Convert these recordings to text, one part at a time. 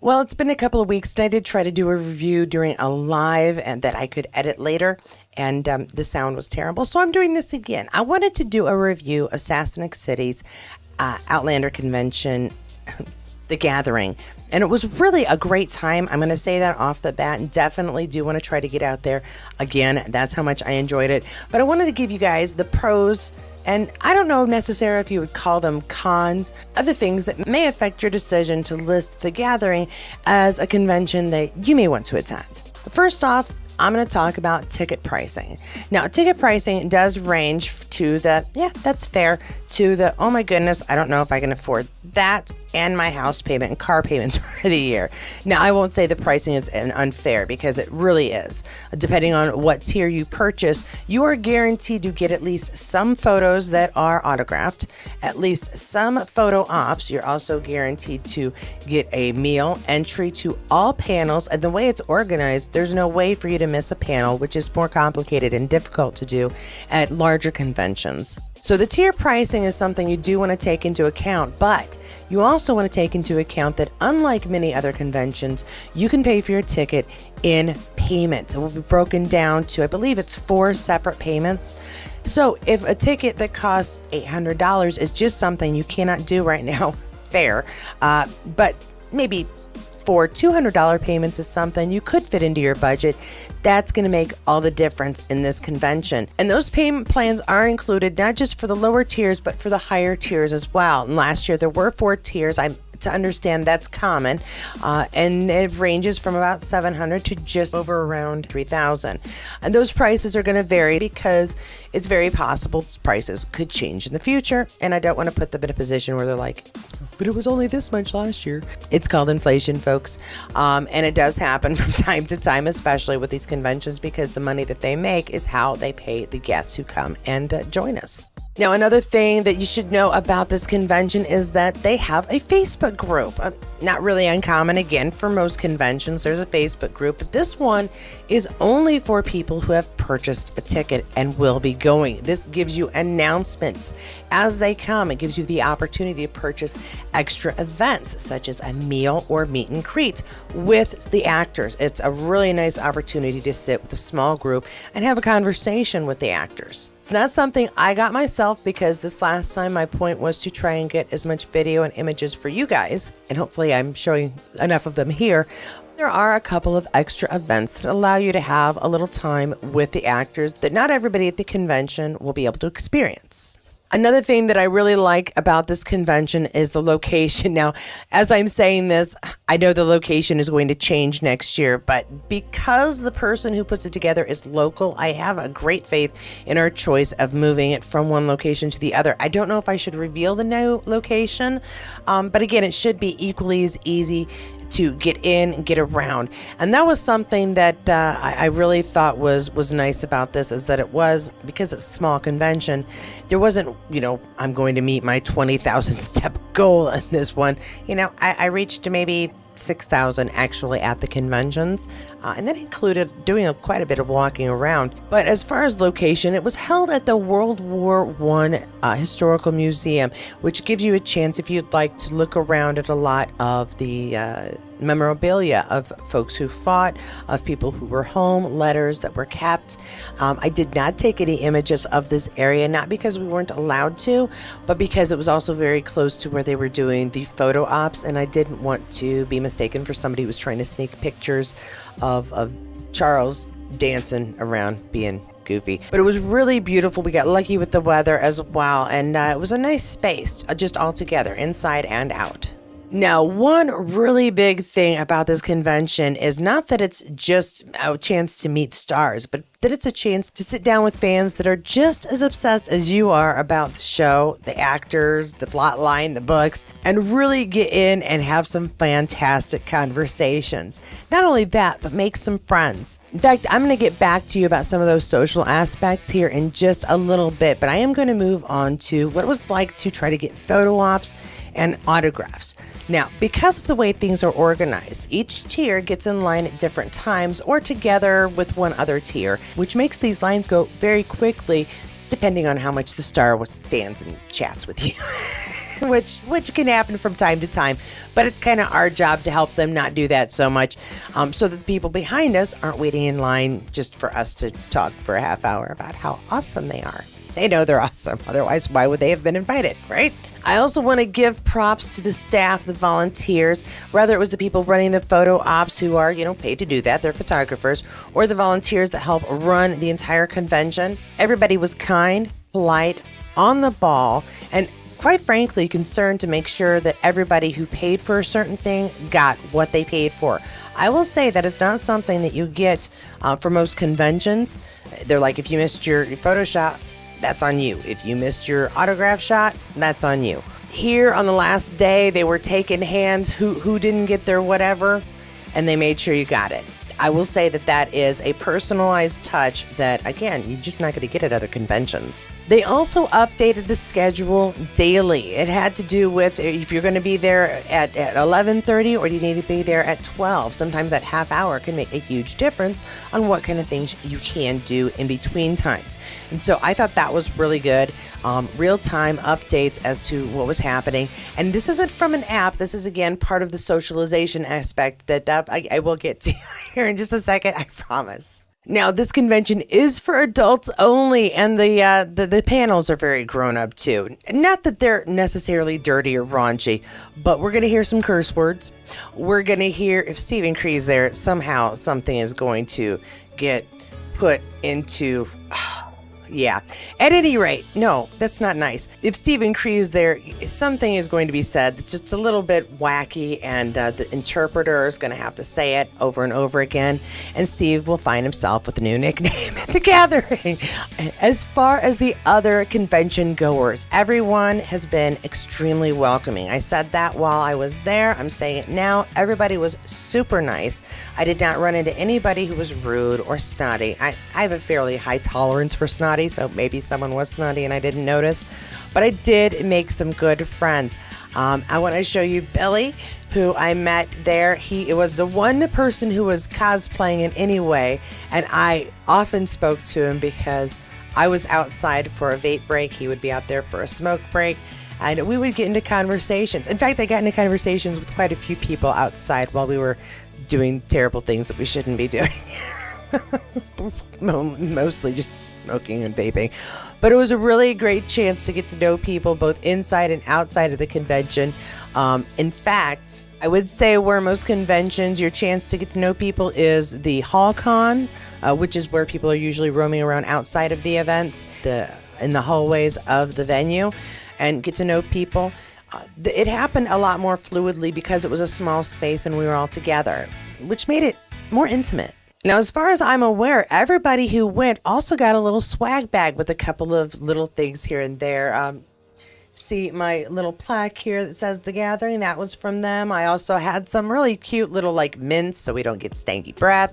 Well, it's been a couple of weeks, and I did try to do a review during a live and that I could edit later, and the sound was terrible. So I'm doing this again. I wanted to do a review of Sasnak City's Outlander Convention, the Gathering. And it was really a great time. I'm going to say that off the bat, and definitely do want to try to get out there again. That's how much I enjoyed it. But I wanted to give you guys the pros, and I don't know necessarily if you would call them cons, other things that may affect your decision to list the Gathering as a convention that you may want to attend. First off, I'm going to talk about ticket pricing. Now, ticket pricing does range to the, yeah, that's fair, to the, oh my goodness, I don't know if I can afford that and my house payment and car payments for the year. Now, I won't say the pricing is unfair, because it really is. Depending on what tier you purchase, you are guaranteed to get at least some photos that are autographed, at least some photo ops. You're also guaranteed to get a meal, entry to all panels, and the way it's organized, there's no way for you to miss a panel, which is more complicated and difficult to do at larger conventions. So the tier pricing is something you do want to take into account, but you also want to take into account that unlike many other conventions, you can pay for your ticket in payments. It will be broken down to, I believe it's 4 separate payments. So if a ticket that costs $800 is just something you cannot do right now, fair, but maybe 4 $200 payments is something you could fit into your budget. That's going to make all the difference in this convention. And those payment plans are included not just for the lower tiers, but for the higher tiers as well. And last year there were 4 tiers. To understand that's common, and it ranges from about $700 to just over around $3,000. And those prices are going to vary because it's very possible prices could change in the future, and I don't want to put them in a position where they're like, but it was only this much last year. It's called inflation, folks, and it does happen from time to time, especially with these conventions, because the money that they make is how they pay the guests who come and join us. Now, another thing that you should know about this convention is that they have a Facebook group. Not really uncommon, again, for most conventions, there's a Facebook group, but this one is only for people who have purchased a ticket and will be going. This gives you announcements as they come. It gives you the opportunity to purchase extra events, such as a meal or meet and greet with the actors. It's a really nice opportunity to sit with a small group and have a conversation with the actors. It's not something I got myself, because this last time my point was to try and get as much video and images for you guys, and hopefully I'm showing enough of them here. There are a couple of extra events that allow you to have a little time with the actors that not everybody at the convention will be able to experience. Another thing that I really like about this convention is the location. Now, as I'm saying this, I know the location is going to change next year, but because the person who puts it together is local, I have a great faith in our choice of moving it from one location to the other. I don't know if I should reveal the new location, but again, it should be equally as easy to get in and get around. And that was something that I really thought was nice about this, is that it was, because it's a small convention, there wasn't, I'm going to meet my 20,000 step goal in this one. I reached maybe 6,000 actually at the conventions, and that included doing quite a bit of walking around. But as far as location, it was held at the World War I Historical Museum, which gives you a chance, if you'd like, to look around at a lot of the memorabilia of folks who fought, of people who were home, letters that were kept. I did not take any images of this area, not because we weren't allowed to, but because it was also very close to where they were doing the photo ops, and I didn't want to be mistaken for somebody who was trying to sneak pictures of Charles dancing around being goofy. But it was really beautiful. We got lucky with the weather as well, and it was a nice space, just all together, inside and out. Now, one really big thing about this convention is not that it's just a chance to meet stars, but that it's a chance to sit down with fans that are just as obsessed as you are about the show, the actors, the plot line, the books, and really get in and have some fantastic conversations. Not only that, but make some friends. In fact, I'm going to get back to you about some of those social aspects here in just a little bit, but I am going to move on to what it was like to try to get photo ops and autographs. Now, because of the way things are organized, each tier gets in line at different times or together with one other tier, which makes these lines go very quickly depending on how much the star stands and chats with you. which can happen from time to time, but it's kind of our job to help them not do that so much, so that the people behind us aren't waiting in line just for us to talk for a half hour about how awesome they are. They know they're awesome. Otherwise, why would they have been invited, right? I also want to give props to the staff, the volunteers, whether it was the people running the photo ops who are, paid to do that, they're photographers, or the volunteers that help run the entire convention. Everybody was kind, polite, on the ball, and quite frankly concerned to make sure that everybody who paid for a certain thing got what they paid for. I will say that it's not something that you get for most conventions. They're like, if you missed your photo shot, that's on you. If you missed your autograph shot, that's on you. Here on the last day, they were taking hands who didn't get their whatever, and they made sure you got it. I will say that that is a personalized touch that, again, you're just not going to get at other conventions. They also updated the schedule daily. It had to do with if you're going to be there at 11:30 or do you need to be there at 12. Sometimes that half hour can make a huge difference on what kind of things you can do in between times. And so I thought that was really good. Real-time updates as to what was happening. And this isn't from an app. This is, again, part of the socialization aspect that I will get to here in just a second, I promise. Now, this convention is for adults only, and the panels are very grown up too. Not that they're necessarily dirty or raunchy, but we're going to hear some curse words. We're going to hear, if Stephen Cree's there, somehow something is going to get put into... Yeah. At any rate, no, that's not nice. If Stephen Cree is there, something is going to be said that's just a little bit wacky, and the interpreter is going to have to say it over and over again, and Steve will find himself with a new nickname at the gathering. As far as the other convention goers, everyone has been extremely welcoming. I said that while I was there. I'm saying it now. Everybody was super nice. I did not run into anybody who was rude or snotty. I have a fairly high tolerance for snotty, so maybe someone was snotty and I didn't notice, but I did make some good friends. I want to show you Billy, who I met there. It was the one person who was cosplaying in any way, and I often spoke to him because I was outside for a vape break. He would be out there for a smoke break, and we would get into conversations. In fact, I got into conversations with quite a few people outside while we were doing terrible things that we shouldn't be doing. Mostly just smoking and vaping, but it was a really great chance to get to know people both inside and outside of the convention. In fact, I would say where most conventions your chance to get to know people is the hall con, which is where people are usually roaming around outside of the events, in the hallways of the venue, and get to know people. It happened a lot more fluidly because it was a small space and we were all together, which made it more intimate. Now, as far as I'm aware, everybody who went also got a little swag bag with a couple of little things here and there. See my little plaque here that says The Gathering? That was from them. I also had some really cute little mints so we don't get stanky breath.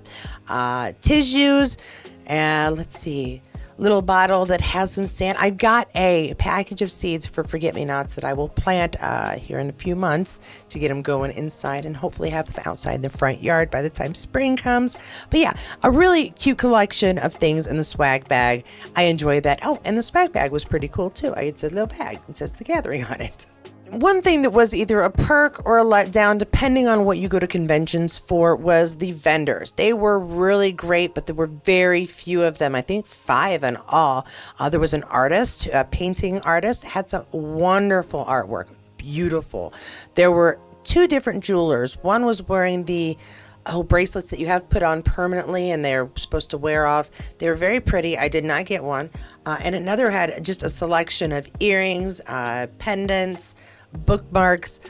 Tissues. And let's see. Little bottle that has some sand. I got a package of seeds for forget-me-nots that I will plant here in a few months to get them going inside and hopefully have them outside in the front yard by the time spring comes. But yeah, a really cute collection of things in the swag bag. I enjoy that. Oh, and the swag bag was pretty cool too. It's a little bag. It says The Gathering on it. One thing that was either a perk or a letdown, depending on what you go to conventions for, was the vendors. They were really great, but there were very few of them. I think 5 in all. There was an artist, a painting artist, had some wonderful artwork. Beautiful. There were 2 different jewelers. One was wearing the bracelets that you have put on permanently and they're supposed to wear off. They were very pretty. I did not get one. And another had just a selection of earrings, pendants, bookmarks,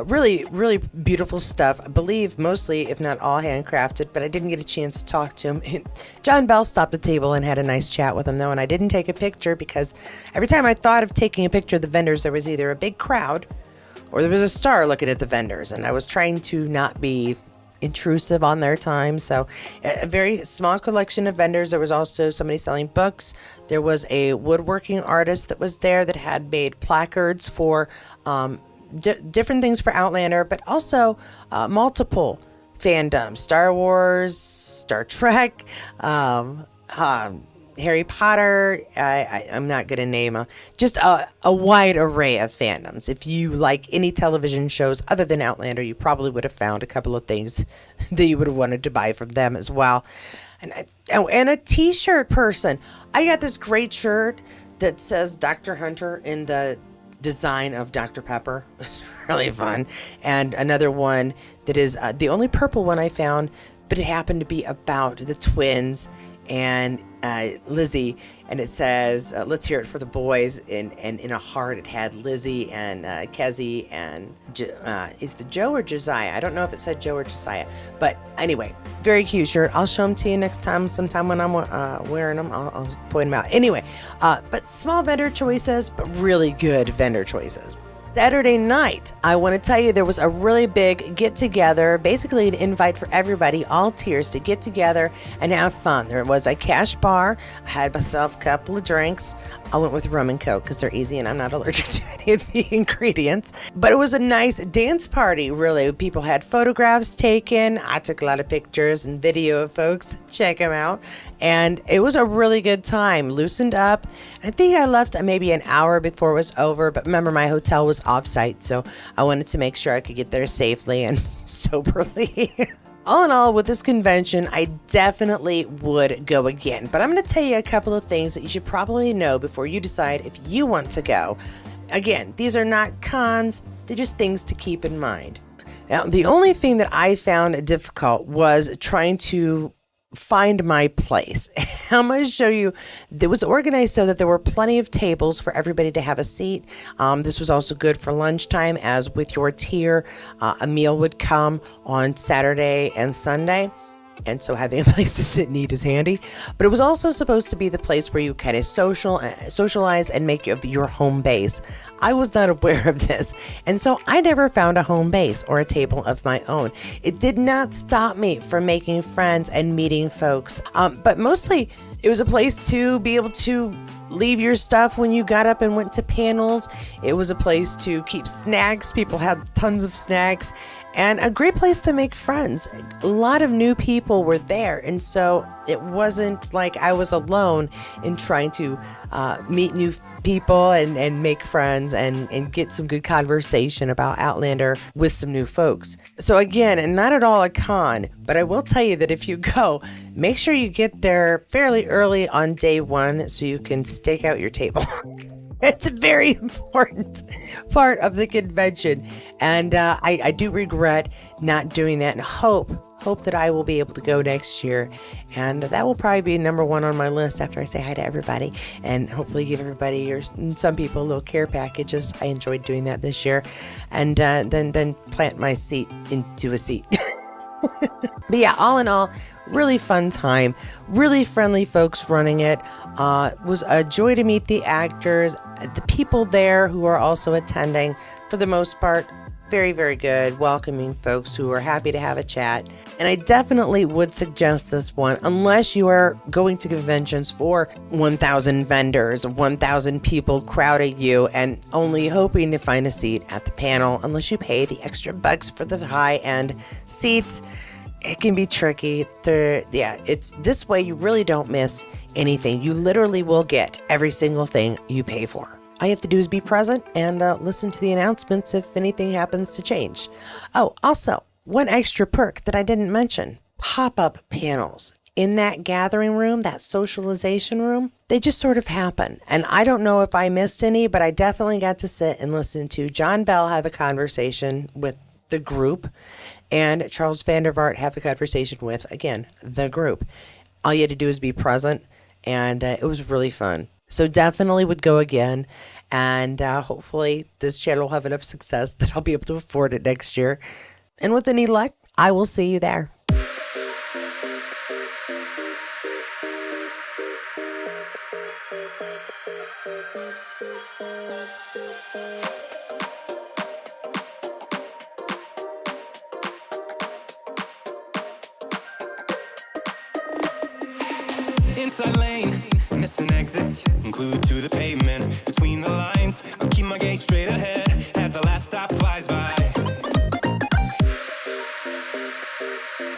really, really beautiful stuff. I believe mostly, if not all, handcrafted, but I didn't get a chance to talk to him. John Bell stopped the table and had a nice chat with him, though, and I didn't take a picture because every time I thought of taking a picture of the vendors, there was either a big crowd or there was a star looking at the vendors, and I was trying to not be intrusive on their time. So a very small collection of vendors. There was also somebody selling books. There was a woodworking artist that was there that had made placards for different things for Outlander, but also multiple fandoms: Star Wars, Star Trek, Harry Potter. I'm not going to name just a wide array of fandoms. If you like any television shows other than Outlander, you probably would have found a couple of things that you would have wanted to buy from them as well. And a T-shirt person. I got this great shirt that says Dr. Hunter in the design of Dr. Pepper. It's really fun. And another one that is the only purple one I found, but it happened to be about the twins and Lizzie, and it says let's hear it for the boys, and in a heart it had Lizzie and Kezzy and is the Joe or Josiah? I don't know if it said Joe or Josiah, but anyway, very cute shirt. I'll show them to you next time, sometime when I'm wearing them. I'll point them out. Anyway, but small vendor choices, but really good vendor choices. Saturday night, I want to tell you there was a really big get-together, basically an invite for everybody, all tiers, to get together and have fun. There was a cash bar. I had myself a couple of drinks. I went with rum and coke because they're easy and I'm not allergic to any of the ingredients. But it was a nice dance party, really. People had photographs taken. I took a lot of pictures and video of folks. Check them out. And it was a really good time. Loosened up. I think I left maybe an hour before it was over, but remember my hotel was off-site, so I wanted to make sure I could get there safely and soberly. All in all, with this convention, I definitely would go again. But I'm going to tell you a couple of things that you should probably know before you decide if you want to go. Again, these are not cons, they're just things to keep in mind. Now, the only thing that I found difficult was trying to find my place. I'm going to show you. It was organized so that there were plenty of tables for everybody to have a seat. This was also good for lunchtime, as with your tier, a meal would come on Saturday and Sunday. And so having a place to sit and eat is handy. But it was also supposed to be the place where you kind of socialize and make your home base. I was not aware of this, and so I never found a home base or a table of my own. It did not stop me from making friends and meeting folks, but mostly it was a place to be able to leave your stuff when you got up and went to panels. It was a place to keep snacks. People had tons of snacks. And a great place to make friends. A lot of new people were there, and so it wasn't like I was alone in trying to meet new people and make friends and get some good conversation about Outlander with some new folks. So again, and not at all a con, but I will tell you that if you go, make sure you get there fairly early on day one so you can stake out your table. It's a very important part of the convention, and I do regret not doing that, and hope that I will be able to go next year, and that will probably be number one on my list after I say hi to everybody, and hopefully give everybody or some people little care packages. I enjoyed doing that this year, and then plant my seat into a seat. But yeah, all in all, really fun time, really friendly folks running it. Was a joy to meet the actors, the people there who are also attending. For the most part, very, very good, welcoming folks who are happy to have a chat. And I definitely would suggest this one, unless you are going to conventions for 1,000 vendors, 1,000 people crowding you, and only hoping to find a seat at the panel, unless you pay the extra bucks for the high-end seats. It can be tricky. It's this way you really don't miss anything. You literally will get every single thing you pay for. All you have to do is be present and listen to the announcements if anything happens to change. Oh, also, one extra perk that I didn't mention, pop-up panels. In that gathering room, that socialization room, they just sort of happen. And I don't know if I missed any, but I definitely got to sit and listen to John Bell have a conversation with the group, and Charles Vandervaart have a conversation with, again, the group. All you had to do is be present, and it was really fun. So definitely would go again, and hopefully this channel will have enough success that I'll be able to afford it next year. And with any luck, I will see you there. Inside lane, missing exits, glued to the pavement. Between the lines, I'll keep my gaze straight ahead as the last stop flies by.